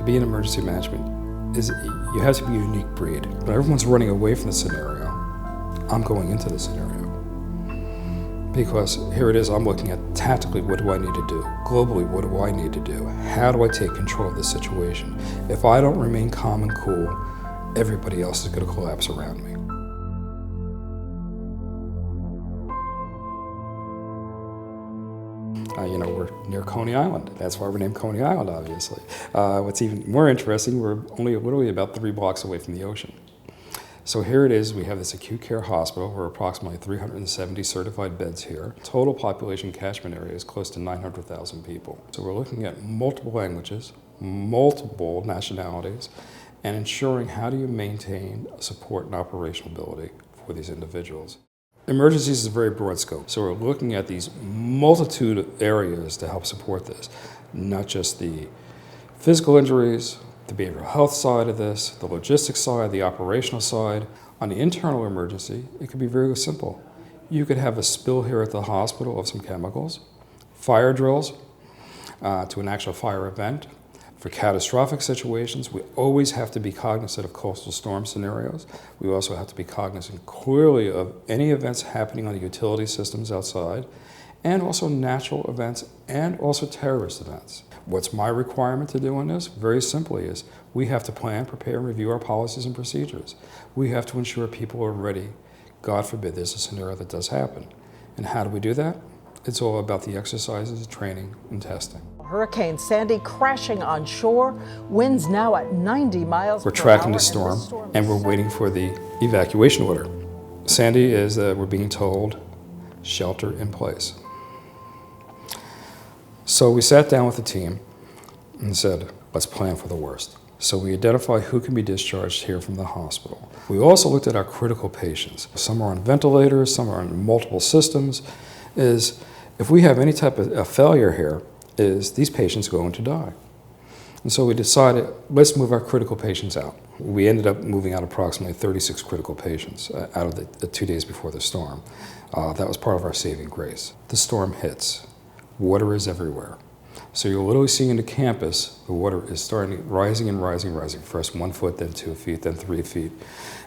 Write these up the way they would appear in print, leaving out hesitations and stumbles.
To be in emergency management is you have to be a unique breed. When everyone's running away from the scenario, I'm going into the scenario. Because here it is, I'm looking at tactically, what do I need to do? Globally, what do I need to do? How do I take control of the situation? If I don't remain calm and cool, everybody else is going to collapse around me. We're near Coney Island. That's why we're named Coney Island, obviously. What's even more interesting, we're only literally about 3 blocks away from the ocean. So here it is, we have this acute care hospital. We're approximately 370 certified beds here. Total population catchment area is close to 900,000 people. So we're looking at multiple languages, multiple nationalities, and ensuring how do you maintain support and operational ability for these individuals. Emergencies is a very broad scope, so we're looking at these multitude of areas to help support this, not just the physical injuries, the behavioral health side of this, the logistics side, the operational side. On the internal emergency, it could be very simple. You could have a spill here at the hospital of some chemicals, fire drills to an actual fire event. For catastrophic situations, we always have to be cognizant of coastal storm scenarios. We also have to be cognizant clearly of any events happening on the utility systems outside, and also natural events and also terrorist events. What's my requirement to do on this? Very simply is we have to plan, prepare, and review our policies and procedures. We have to ensure people are ready. God forbid there's a scenario that does happen. And how do we do that? It's all about the exercises, training, and testing. Hurricane Sandy crashing on shore, winds now at 90 miles per hour. We're tracking the storm, and we're waiting for the evacuation order. Sandy is, we're being told, shelter in place. So we sat down with the team and said, let's plan for the worst. So we identified who can be discharged here from the hospital. We also looked at our critical patients. Some are on ventilators, some are on multiple systems. If we have any type of failure here, is these patients going to die? And so we decided, let's move our critical patients out. We ended up moving out approximately 36 critical patients out of the 2 days before the storm. That was part of our saving grace. The storm hits. Water is everywhere. So you're literally seeing the campus, the water is starting rising and rising, rising. First 1 foot, then 2 feet, then 3 feet.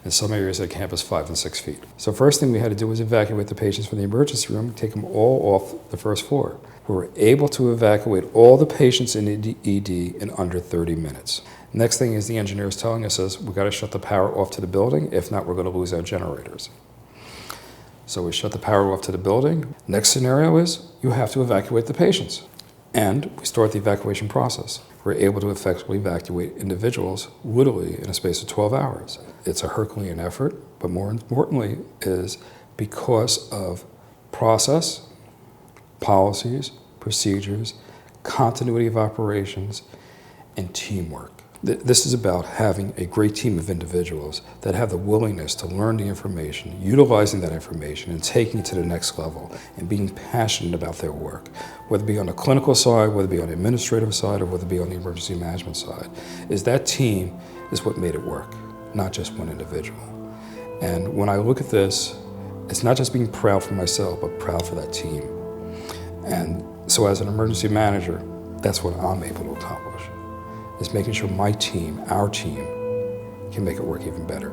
In some areas of the campus, 5 and 6 feet. So first thing we had to do was evacuate the patients from the emergency room, take them all off the first floor. We were able to evacuate all the patients in the ED in under 30 minutes. Next thing is the engineers telling us is we got to shut the power off to the building, if not we're going to lose our generators. So we shut the power off to the building. Next scenario is you have to evacuate the patients. And we start the evacuation process. We're able to effectively evacuate individuals literally in a space of 12 hours. It's a Herculean effort, but more importantly is because of process, policies, procedures, continuity of operations, and teamwork. This is about having a great team of individuals that have the willingness to learn the information, utilizing that information, and taking it to the next level, and being passionate about their work, whether it be on the clinical side, whether it be on the administrative side, or whether it be on the emergency management side. That team is what made it work, not just one individual. And when I look at this, it's not just being proud for myself, but proud for that team. And so as an emergency manager, that's what I'm able to accomplish, is making sure my team, our team, can make it work even better.